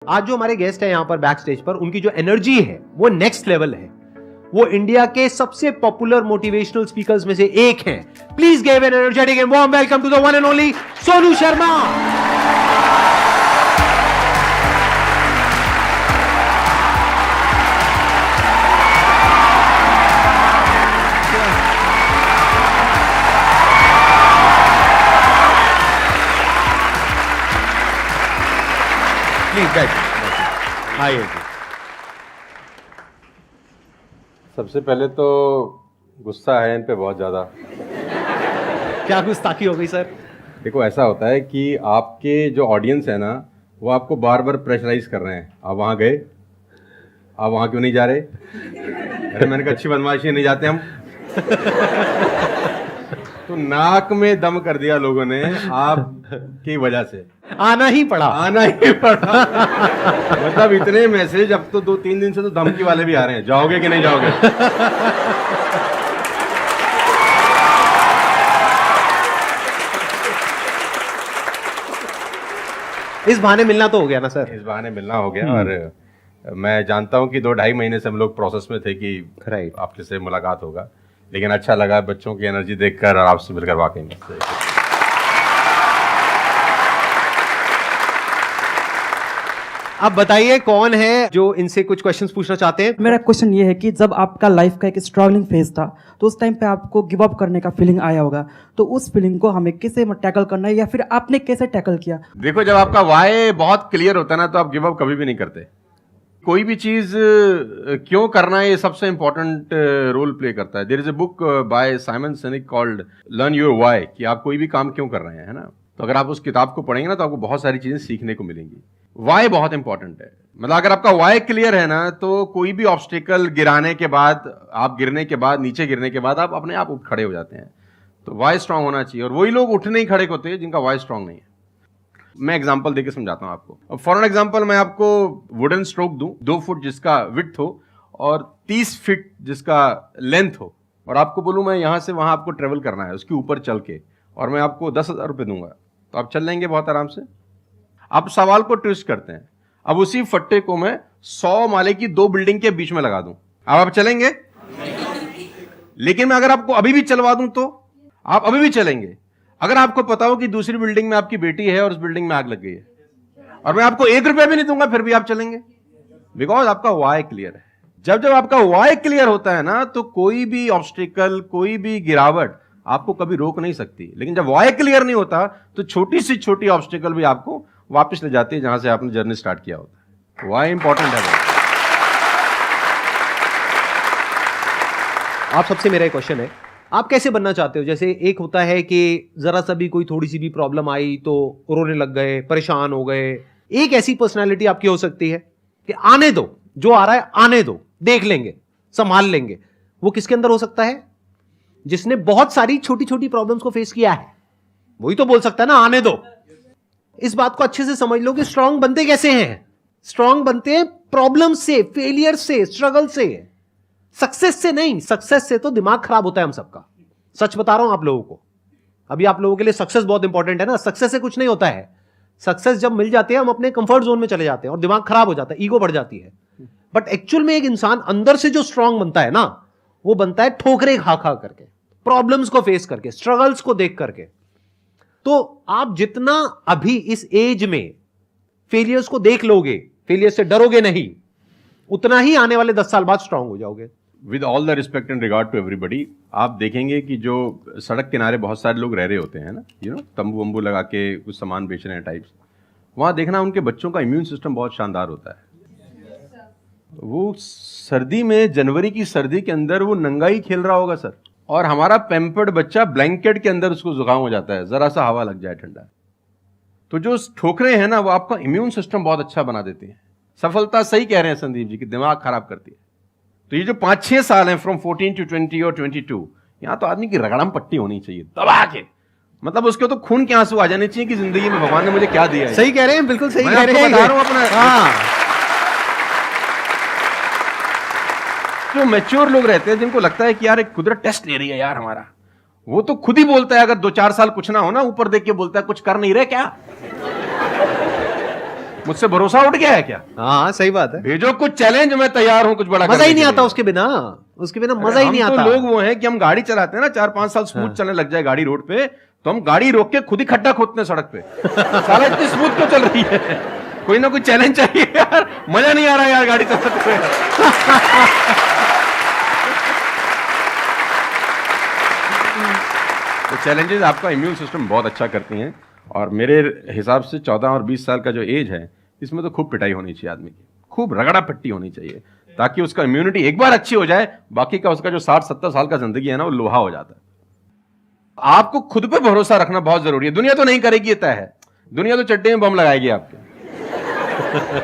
आज जो हमारे गेस्ट है यहां पर बैक स्टेज पर, उनकी जो एनर्जी है वो नेक्स्ट लेवल है। वो इंडिया के सबसे पॉपुलर मोटिवेशनल स्पीकर्स में से एक हैं। Please give an energetic and warm welcome to the one and only Sonu Sharma. आइए। सबसे पहले तो गुस्सा है इन पे बहुत ज़्यादा। क्या गुस्ताखी हो गई सर? देखो, ऐसा होता है कि आपके जो ऑडियंस है ना, वो आपको बार बार प्रेशराइज कर रहे हैं। आप वहाँ गए, आप वहाँ क्यों नहीं जा रहे? अरे मैंने कहा अच्छी बदमाशी नहीं जाते हम। तो नाक में दम कर दिया लोगों ने आपकी वजह से। आना ही पड़ा। मतलब इतने मैसेज, अब तो 2-3 दिन से तो धमकी वाले भी आ रहे हैं, जाओगे कि नहीं जाओगे। इस बहाने मिलना तो हो गया ना सर? इस बहाने मिलना हो गया। और मैं जानता हूं कि 2-2.5 महीने से हम लोग प्रोसेस में थे कि आपके से मुलाकात होगा, लेकिन अच्छा लगा बच्चों की एनर्जी देखकर और आपसे मिलकर वाकई में। अब बताइए कौन है जो इनसे कुछ क्वेश्चंस पूछना चाहते हैं? मेरा क्वेश्चन ये है कि जब आपका लाइफ का एक स्ट्रगलिंग फेज था, तो उस टाइम पे आपको गिव अप करने का फीलिंग आया होगा, तो उस फीलिंग को हमें कैसे टैकल करना है या फिर आपने कैसे टैकल किया? देखो, जब आपका वाई बहुत क्लियर होता है ना, तो आप गिव अप कभी भी नहीं करते। कोई भी चीज क्यों करना है, ये सबसे इंपॉर्टेंट रोल प्ले करता है। There is a book by Simon Sinek called learn your why, कि आप कोई भी काम क्यों कर रहे हैं, है ना। तो अगर आप उस किताब को पढ़ेंगे ना, तो आपको बहुत सारी चीजें सीखने को मिलेंगी। वाई बहुत इंपॉर्टेंट है। मतलब अगर आपका वाई क्लियर है ना, तो कोई भी ऑब्स्टिकल गिराने के बाद, आप गिरने के बाद, नीचे गिरने के बाद आप अपने आप उठ खड़े हो जाते हैं। तो वाई स्ट्रांग होना चाहिए, और वही लोग उठने ही खड़े होते हैं जिनका वाई स्ट्रांग नहीं है। मैं एग्जांपल देके समझाता हूं आपको। फॉर एन एग्जांपल, मैं आपको वुडन स्ट्रोक दूं, 2 फुट जिसका विड्थ हो और 30 फीट जिसका लेंथ हो, और आपको बोलूं मैं यहां से वहां आपको ट्रेवल करना है उसके ऊपर चल के, और मैं आपको 10,000 रुपये दूंगा, तो आप चल लेंगे बहुत आराम से। आप सवाल को ट्विस्ट करते हैं। अब उसी फट्टे को मैं 100 माले की 2 बिल्डिंग के बीच में लगा दूं, अब आप चलेंगे? लेकिन मैं अगर आपको अभी भी चलवा दूं तो आप अभी भी चलेंगे। अगर आपको पता हो कि दूसरी बिल्डिंग में आपकी बेटी है और उस बिल्डिंग में आग लग गई है, और मैं आपको 1 रुपया भी नहीं दूंगा, फिर भी आप चलेंगे, बिकॉज आपका वाई क्लियर है। जब जब आपका वाई क्लियर होता है ना, तो कोई भी ऑब्स्टिकल, कोई भी गिरावट आपको कभी रोक नहीं सकती। लेकिन जब वाई क्लियर नहीं होता, तो छोटी सी छोटी ऑब्स्टिकल भी आपको वापस ले जाती है जहां से आपने जर्नी स्टार्ट किया होता है। वाई इंपॉर्टेंट है। आप सबसे मेरा एक क्वेश्चन है, आप कैसे बनना चाहते हो? जैसे एक होता है कि जरा सा भी कोई थोड़ी सी भी प्रॉब्लम आई तो रोने लग गए, परेशान हो गए। एक ऐसी पर्सनालिटी आपकी हो सकती है कि आने दो, जो आ रहा है आने दो, देख लेंगे, संभाल लेंगे। वो किसके अंदर हो सकता है? जिसने बहुत सारी छोटी छोटी प्रॉब्लम्स को फेस किया है, वही तो बोल सकता है ना आने दो। इस बात को अच्छे से समझ लो कि स्ट्रांग बनते कैसे हैं। स्ट्रांग बनते हैं प्रॉब्लम से, फेलियर से, स्ट्रगल से, सक्सेस से नहीं। सक्सेस से तो दिमाग खराब होता है हम सबका। सच बता रहा हूं आप लोगों को। अभी आप लोगों के लिए सक्सेस बहुत इंपॉर्टेंट है ना। सक्सेस से कुछ नहीं होता है। सक्सेस जब मिल जाते हैं, हम अपने कंफर्ट जोन में चले जाते हैं और दिमाग खराब हो जाता है, ईगो बढ़ जाती है। बट एक्चुअल में एक इंसान अंदर से जो स्ट्रांग बनता है ना, वो बनता है ठोकरे खा खा करके, प्रॉब्लम्स को फेस करके, स्ट्रगल्स को देख करके। तो आप जितना अभी इस एज में फेलियर्स को देख लोगे, फेलियर से डरोगे नहीं, उतना ही आने वाले 10 साल बाद स्ट्रांग हो जाओगे। With all the respect and regard to everybody, आप देखेंगे कि जो सड़क किनारे बहुत सारे लोग रह रहे होते हैं ना, तंबू वंबू लगा के कुछ सामान बेच रहे हैं टाइप्स, वहाँ देखना उनके बच्चों का इम्यून सिस्टम बहुत शानदार होता है। वो सर्दी में, जनवरी की सर्दी के अंदर वो नंगाई खेल रहा होगा सर, और हमारा पैम्पर्ड बच्चा ब्लैंकेट के अंदर उसको जुकाम हो जाता है, जरा सा हवा लग जाए ठंडा। तो जो ठोकरे हैं ना, वो आपका इम्यून सिस्टम बहुत अच्छा बना देती है। सफलता, सही कह रहे हैं संदीप जी, कि दिमाग खराब करती है। तो ये जो 5-6 साल हैं, फ्रॉम 14 to 20 और 22, यहां तो आदमी की रगड़म पट्टी होनी चाहिए दबा के। मतलब उसके तो खून के आंसू आ जाने चाहिए कि जिंदगी में भगवान ने मुझे क्या दिया है। सही कह रहे हैं, बिल्कुल सही कह रहे हैं। बता रहा हूं अपना। हाँ, जो मैच्योर लोग रहते हैं, जिनको लगता है कि यार एक कुदरत टेस्ट ले रही है यार हमारा, वो तो खुद ही बोलता है, अगर 2-4 साल कुछ ना हो ना, ऊपर देख के बोलता है कुछ कर नहीं रहे क्या। मुझसे भरोसा उठ गया है क्या? हाँ सही बात है। भेजो कुछ चैलेंज, मैं तैयार हूं कुछ बड़ा मजा करने ही नहीं के आता लिए। उसके बिना मजा ही नहीं हम आता। तो लोग वो हैं कि हम गाड़ी चलाते हैं ना, 4-5 साल स्मूथ चलने लग जाए गाड़ी रोड पे, तो हम गाड़ी रोक के खुद ही खड्डा खोदते हैं सड़क पे। साला इतनी स्मूथ क्यों चल रही है? कोई ना कोई चैलेंज चाहिए यार, मजा नहीं आ रहा यार गाड़ी चलाते हुए। तो चैलेंजेस आपका इम्यून सिस्टम बहुत अच्छा करती हैं, और मेरे हिसाब से 14 और 20 साल का जो एज है, इसमें तो खूब पिटाई होनी चाहिए आदमी की, खूब रगड़ा पट्टी होनी चाहिए, ताकि उसका इम्यूनिटी एक बार अच्छी हो जाए, बाकी का उसका जो 60-70 साल का जिंदगी है ना, वो लोहा हो जाता है। आपको खुद पे भरोसा रखना बहुत जरूरी है। दुनिया तो नहीं करेगी, ये तय है। दुनिया तो चड्डे में बम लगाएगी आपके।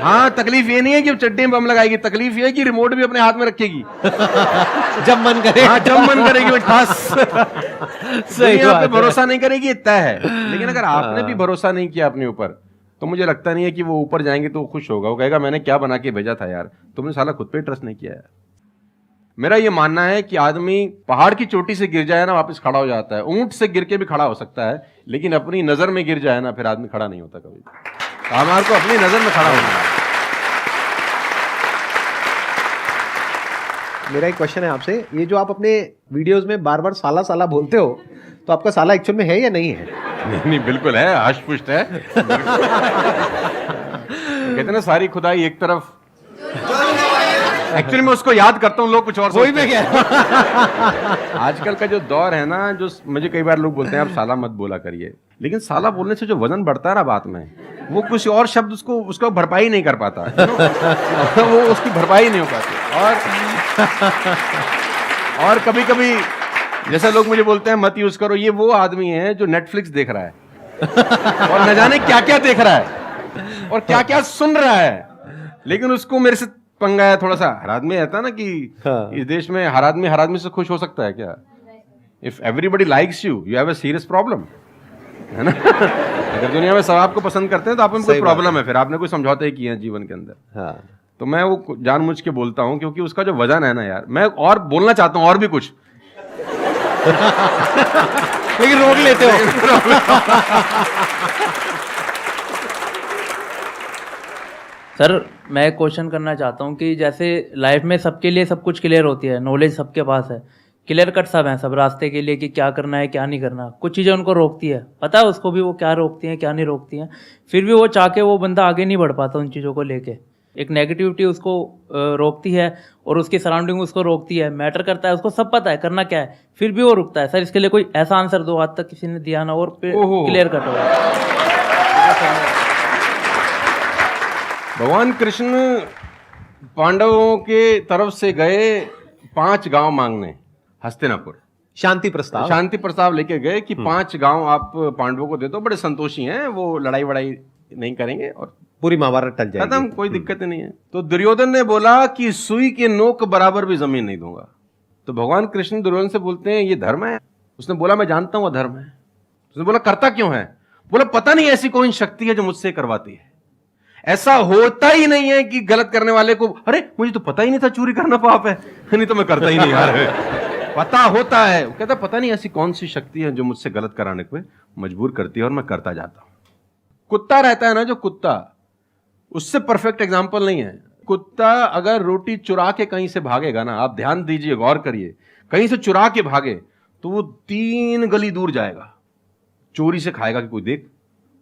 हाँ, तकलीफ ये नहीं है कि चड्डे में बम लगाएगी, तकलीफ ये है कि रिमोट भी अपने हाथ में रखेगी जब मन करे। हाँ, जब मन करेगी वो खास। सही दुनिया बात पे है। भरोसा नहीं करेगी, ये तय है। लेकिन अगर आपने भी भरोसा नहीं किया अपने ऊपर, तो मुझे लगता नहीं है कि वो ऊपर जाएंगे तो वो खुश होगा। वो कहेगा मैंने क्या बना के भेजा था यार, तुमने साला खुद पे ट्रस्ट नहीं किया यार। मेरा ये मानना है कि आदमी पहाड़ की चोटी से गिर जाए ना, वापस खड़ा हो जाता है। ऊंट से गिर के भी खड़ा हो सकता है, लेकिन अपनी नजर में गिर जाए ना, फिर आदमी खड़ा नहीं होता कभी। हमारे को अपनी नजर में खड़ा होना है। मेरा एक क्वेश्चन है आपसे, ये जो आप अपने वीडियोस में बार बार साला साला बोलते हो, तो आपका साला एक्चुअल में है या नहीं है? नहीं, बिल्कुल है, हष्ट-पुष्ट है। कहते ना सारी खुदाई एक तरफ। एक्चुअली मैं उसको याद करता हूँ, लोग कुछ और वही मैं कह आजकल का जो दौर है ना, जो मुझे कई बार लोग बोलते हैं आप साला मत बोला करिए, लेकिन साला बोलने से जो वजन बढ़ता है ना बात में, वो कुछ और शब्द उसको भरपाई नहीं कर पाता। वो उसकी भरपाई नहीं हो पाती। और कभी कभी जैसे लोग मुझे बोलते हैं मत यूज करो, ये वो आदमी है जो नेटफ्लिक्स देख रहा है और न जाने क्या क्या देख रहा है और क्या क्या सुन रहा है, लेकिन उसको मेरे से पंगा है थोड़ा सा। हर आदमी रहता है ना कि इस देश में हर आदमी से खुश हो सकता है क्या? If everybody likes you have a serious problem, है ना? अगर दुनिया में सब आपको पसंद करते हैं तो आप में कोई प्रॉब्लम है, फिर आपने कोई समझौते किए हैं जीवन के अंदर। हाँ। तो मैं वो जानबूझ के बोलता हूं, क्योंकि उसका जो वजन है ना यार, मैं और बोलना चाहता हूं और भी कुछ, लेकिन रोक लेते हो। सर मैं क्वेश्चन करना चाहता हूँ कि जैसे लाइफ में सबके लिए सब कुछ क्लियर होती है, नॉलेज सबके पास है, क्लियर कट सब है सब रास्ते के लिए कि क्या करना है क्या नहीं करना। कुछ चीज़ें उनको रोकती है, पता है उसको भी वो क्या रोकती हैं क्या नहीं रोकती हैं, फिर भी वो चाह के वो बंदा आगे नहीं बढ़ पाता उन चीज़ों को लेके। एक नेगेटिविटी उसको रोकती है और उसकी सराउंडिंग उसको रोकती है, मैटर करता है, उसको सब पता है करना क्या है, फिर भी वो रुकता है। सर इसके लिए कोई ऐसा आंसर दो, आज तक किसी ने दिया ना और क्लियर कट हो। भगवान कृष्ण पांडवों के तरफ से गए 5 गांव मांगने हस्तिनापुर, शांति प्रस्ताव लेके गए कि 5 गांव आप पांडवों को दे दो, बड़े संतोषी हैं, वो लड़ाई वड़ाई नहीं करेंगे और पूरी महाभारत टल जाएगी, खत्म, कोई दिक्कत ही नहीं है। तो दुर्योधन ने बोला कि सुई के नोक बराबर भी जमीन नहीं दूंगा। तो भगवान कृष्ण दुर्योधन से बोलते हैं ये धर्म है? उसने बोला मैं जानता हूं वो धर्म है। उसने बोला करता क्यों है? बोला पता नहीं ऐसी कोई शक्ति है जो मुझसे करवाती है। ऐसा होता ही नहीं है कि गलत करने वाले को अरे मुझे तो पता ही नहीं था चोरी करना पाप है, नहीं तो मैं करता ही नहीं यार। पता होता है। वो कहता पता नहीं ऐसी कौन सी शक्ति है जो मुझसे गलत कराने पे मजबूर करती है और मैं करता जाता हूं। कुत्ता रहता है ना, जो कुत्ता, उससे परफेक्ट एग्जाम्पल नहीं है। कुत्ता अगर रोटी चुरा के कहीं से भागेगा ना, आप ध्यान दीजिए, गौर करिए, कहीं से चुरा के भागे तो वो 3 गली दूर जाएगा, चोरी से खाएगा कि कोई देख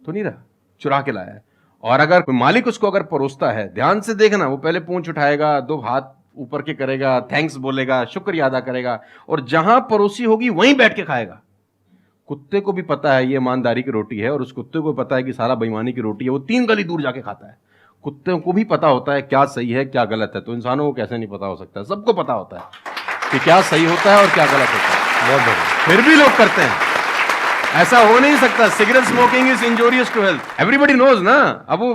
तो नहीं रहा, चुरा के लाया है। और अगर मालिक उसको अगर परोसता है, ध्यान से देखना, वो पहले पूंछ उठाएगा, 2 हाथ ऊपर के करेगा, थैंक्स बोलेगा, शुक्रिया अदा करेगा, और जहां परोसी होगी वहीं बैठ के खाएगा। कुत्ते को भी पता है ये ईमानदारी की रोटी है और उस कुत्ते को पता है कि सारा बेईमानी की रोटी है, वो 3 गली दूर जाके खाता है। कुत्ते को भी पता होता है क्या सही है क्या गलत है, तो इंसानों को कैसे नहीं पता हो सकता है? सबको पता होता है कि क्या सही होता है और क्या गलत होता है। बहुत बढ़िया। फिर भी लोग करते हैं। ऐसा हो नहीं सकता। Cigarette smoking is injurious to health, everybody knows ना। अब वो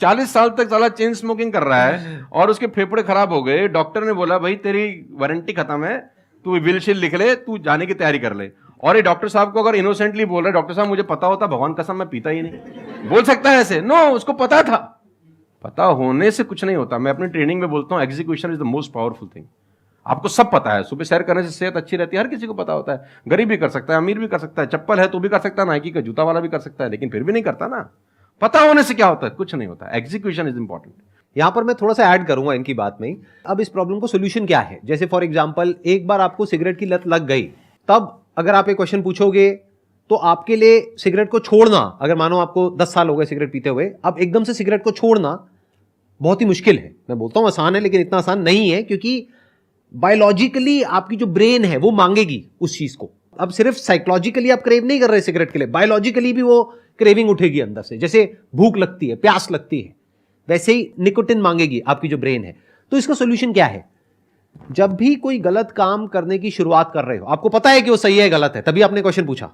40 साल तक साला चेन स्मोकिंग कर रहा है और उसके फेफड़े खराब हो गए, डॉक्टर ने बोला भाई तेरी वारंटी खत्म है, तू विल शील लिख ले, तू जाने की तैयारी कर ले। और ये डॉक्टर साहब को अगर इनोसेंटली बोल रहे, डॉक्टर साहब मुझे पता होता, भगवान कसम मैं पीता ही नहीं, बोल सकता है ऐसे? नो, उसको पता था। पता होने से कुछ नहीं होता। मैं अपनी ट्रेनिंग में बोलता हूं execution is the most powerful thing. आपको सब पता है, सुबह सैर करने से सेहत अच्छी रहती है, हर किसी को पता होता है। गरीब भी कर सकता है, अमीर भी कर सकता है, चप्पल है तो भी कर सकता है, नाइकी का जूता वाला भी कर सकता है, लेकिन फिर भी नहीं करता ना। पता होने से क्या होता है? कुछ नहीं होता। Execution is important. यहां पर मैं थोड़ा सा ऐड करूंगा इनकी बात में। अब इस प्रॉब्लम को सोल्यूशन क्या है? जैसे फॉर एग्जांपल, एक बार आपको सिगरेट की लत लग गई, तब अगर आप एक क्वेश्चन पूछोगे तो आपके लिए सिगरेट को छोड़ना, अगर मानो आपको 10 साल हो गए सिगरेट पीते हुए, अब एकदम से सिगरेट को छोड़ना बहुत ही मुश्किल है। मैं बोलता हूं आसान है, लेकिन इतना आसान नहीं है, क्योंकि बायोलॉजिकली आपकी जो ब्रेन है वो मांगेगी उस चीज को। अब सिर्फ साइकोलॉजिकली आप क्रेव नहीं कर रहे सिगरेट के लिए, बायोलॉजिकली भी वो क्रेविंग उठेगी अंदर से। जैसे भूख लगती है, प्यास लगती है, वैसे ही निकोटिन मांगेगी आपकी जो ब्रेन है। तो इसका सोल्यूशन क्या है? जब भी कोई गलत काम करने की शुरुआत कर रहे हो, आपको पता है कि वो सही है गलत है, तभी आपने क्वेश्चन पूछा,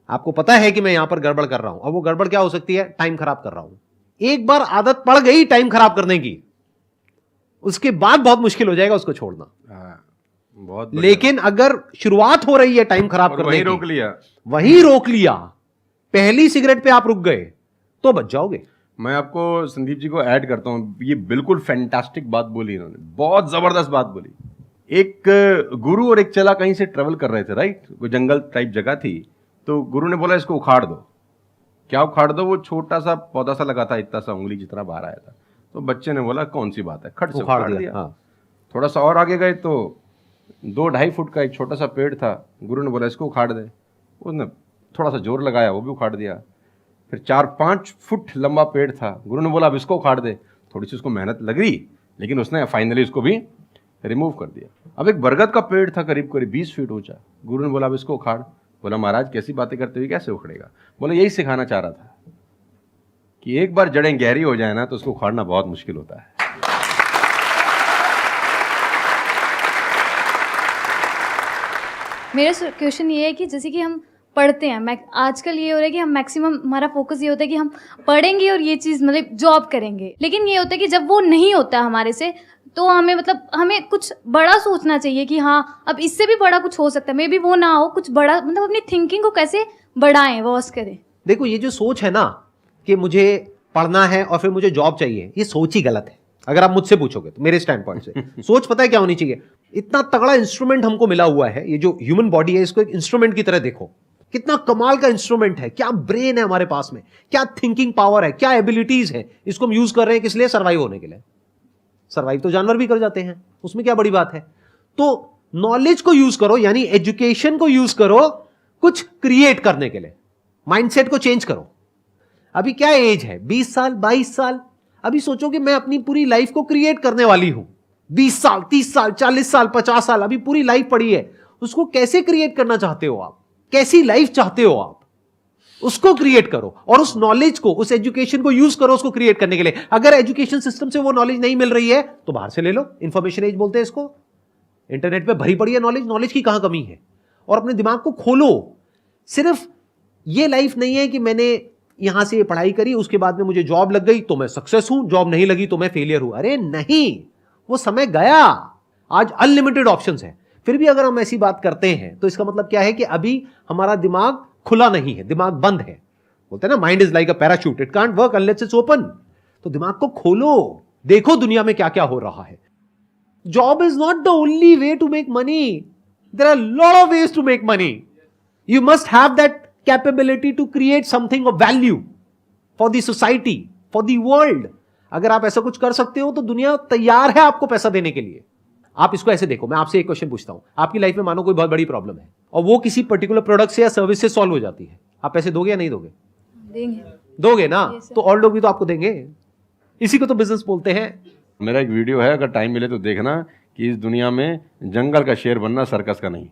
आपको पता है कि मैं यहां पर गड़बड़ कर रहा हूं। अब वो गड़बड़ क्या हो सकती है? टाइम खराब कर रहा हूं। एक बार आदत पड़ गई टाइम खराब करने की, उसके बाद बहुत मुश्किल हो जाएगा उसको छोड़ना। बहुत लेकिन अगर शुरुआत हो रही है टाइम खराब करने वही की, रोक लिया, वही रोक लिया, पहली सिगरेट पे आप रुक गए, तो बच जाओगे। मैं आपको संदीप जी को ऐड करता हूं। ये बिल्कुल फैंटास्टिक बात बोली इन्होंने, बहुत जबरदस्त बात बोली। एक गुरु और एक चेला कहीं से ट्रेवल कर रहे थे, राइट? कोई जंगल टाइप जगह थी, तो गुरु ने बोला इसको उखाड़ दो। क्या उखाड़ दो? वो छोटा सा पौधा सा लगा था, इतना सा उंगली जितना बाहर आया था। तो बच्चे ने बोला कौन सी बात है, खट से उखाड़ दिया। हाँ। थोड़ा सा और आगे गए तो 2-2.5 फुट का एक छोटा सा पेड़ था। गुरु ने बोला इसको उखाड़ दे। उसने थोड़ा सा जोर लगाया, वो भी उखाड़ दिया। फिर 4-5 फुट लंबा पेड़ था। गुरु ने बोला अब इसको उखाड़ दे। थोड़ी सी उसको मेहनत लग रही, लेकिन उसने फाइनली इसको भी रिमूव कर दिया। अब एक बरगद का पेड़ था करीब करीब 20 फीट ऊंचा। गुरु ने बोला अब इसको उखाड़। बोला महाराज कैसी बातें करते हुए, कैसे उखड़ेगा? बोला यही सिखाना चाह रहा था कि एक बार जड़ें गहरी हो जाए ना, तो उसको उखाड़ना बहुत मुश्किल होता है। मेरा क्वेश्चन ये है कि जैसे कि हम पढ़ते हैं, आजकल ये हो रहा है कि हम मैक्सिमम हमारा फोकस ये होता है कि हम पढ़ेंगे और ये चीज़ मतलब जॉब करेंगे, लेकिन ये होता है कि जब वो नहीं होता हमारे से, तो हमें मतलब हमें कुछ बड़ा सोचना चाहिए कि हाँ अब इससे भी बड़ा कुछ हो सकता है, मे बी वो ना हो, कुछ बड़ा, मतलब अपनी थिंकिंग को कैसे बढ़ाएं, वॉश करें। देखो, ये जो सोच है ना कि मुझे पढ़ना है और फिर मुझे जॉब चाहिए, ये सोच ही गलत है। अगर आप मुझसे पूछोगे तो मेरे स्टैंड पॉइंट से सोच पता है क्या होनी चाहिए? इतना तगड़ा इंस्ट्रूमेंट हमको मिला हुआ है, ये जो ह्यूमन बॉडी है, इसको एक इंस्ट्रूमेंट की तरह देखो। कितना कमाल का इंस्ट्रूमेंट है, क्या ब्रेन है हमारे पास में, क्या थिंकिंग पावर है, क्या एबिलिटीज है। इसको हम यूज कर रहे हैं किस लिए? सर्वाइव होने के लिए। सर्वाइव तो जानवर भी कर जाते हैं, उसमें क्या बड़ी बात है? तो नॉलेज को यूज करो, यानी एजुकेशन को यूज करो कुछ क्रिएट करने के लिए। माइंडसेट को चेंज करो। अभी क्या एज है? 20 साल, 22 साल। अभी सोचो कि मैं अपनी पूरी लाइफ को क्रिएट करने वाली हूं। 20 साल, 30 साल, 40 साल, 50 साल, अभी पूरी लाइफ पड़ी है। उसको कैसे क्रिएट करना चाहते हो आप? कैसी लाइफ चाहते हो आप? उसको क्रिएट करो, और उस नॉलेज को, उस एजुकेशन को यूज करो उसको क्रिएट करने के लिए। अगर एजुकेशन सिस्टम से वो नॉलेज नहीं मिल रही है तो बाहर से ले लो। इंफॉर्मेशन एज बोलते हैं इसको। इंटरनेट पे भरी पड़ी है नॉलेज। नॉलेज की कहां कमी है? और अपने दिमाग को खोलो। सिर्फ ये लाइफ नहीं है कि मैंने यहां से पढ़ाई करी, उसके बाद में मुझे जॉब लग गई तो मैं सक्सेस हूं, जॉब नहीं लगी तो मैं फेलियर हूं। अरे नहीं, वो समय गया। आज अनलिमिटेड ऑप्शंस हैं। फिर भी अगर हम ऐसी बात करते हैं तो इसका मतलब क्या है कि अभी हमारा दिमाग खुला नहीं है, दिमाग बंद है। बोलते हैं ना, mind is like a parachute, it can't work unless it's open. तो दिमाग को खोलो, देखो दुनिया में क्या क्या हो रहा है। Job is not the only way to make money, there are lot of ways to make money. You must have that capability to create something of value for the society, for the world. अगर आप ऐसा कुछ कर सकते हो तो दुनिया तैयार है आपको पैसा देने के लिए। आप इसको ऐसे देखो, मैं आपसे एक क्वेश्चन पूछता हूं। आपकी लाइफ में मानो कोई बहुत बड़ी प्रॉब्लम है और वो किसी पर्टिकुलर प्रोडक्ट से या सर्विस से सॉल्व हो जाती है, आप पैसे दोगे या नहीं दोगे? देंगे। दोगे ना? तो और लोग भी तो आपको देंगे। इसी को तो बिजनेस बोलते हैं। मेरा एक वीडियो है, अगर टाइम मिले तो देखना, कि इस दुनिया में जंगल का शेर बनना, सर्कस का नहीं।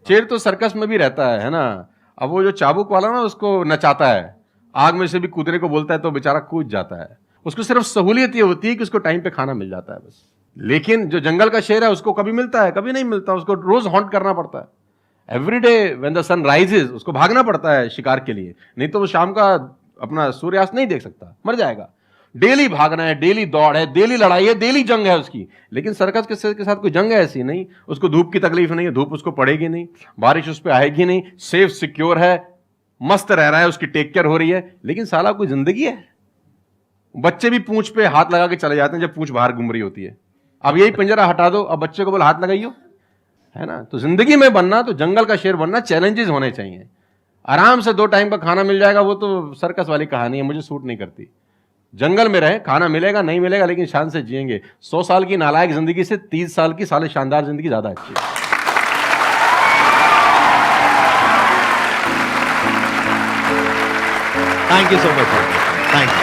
शेर तो सर्कस में भी रहता है ना। अब वो जो चाबुक वाला ना उसको नचाता है, आग में से भी कूदने को बोलता है तो बेचारा कूद जाता है। उसको सिर्फ सहूलियत ये होती है कि उसको टाइम पे खाना मिल जाता है बस। लेकिन जो जंगल का शेर है उसको कभी मिलता है, कभी नहीं मिलता। उसको रोज हॉन्ट करना पड़ता है। Every day when the sun rises उसको भागना पड़ता है शिकार के लिए, नहीं तो वो शाम का अपना सूर्यास्त नहीं देख सकता, मर जाएगा। डेली भागना है, डेली दौड़ है, डेली लड़ाई है, डेली जंग है उसकी। लेकिन सर्कस के साथ कोई जंग है ऐसी नहीं। उसको धूप की तकलीफ नहीं है, धूप उसको पड़ेगी नहीं, बारिश उस पर आएगी नहीं, सेफ सिक्योर है, मस्त रह रहा है, उसकी टेक केयर हो रही है। लेकिन साला कोई जिंदगी है? बच्चे भी पूंछ पे हाथ लगा के चले जाते हैं जब पूंछ बाहर घूम रही होती है। अब यही पिंजरा हटा दो, अब बच्चे को बोला हाथ लगाइयो, है ना? तो जिंदगी में बनना, तो जंगल का शेर बनना, चैलेंजेस होने चाहिए। आराम से 2 टाइम का खाना मिल जाएगा, वो तो सर्कस वाली कहानी है, मुझे सूट नहीं करती। जंगल में रहे, खाना मिलेगा नहीं मिलेगा लेकिन शान से जिएंगे। 100 साल की नालायक जिंदगी से 30 साल की साले शानदार जिंदगी ज्यादा अच्छी है। Thank you so much. Thank you.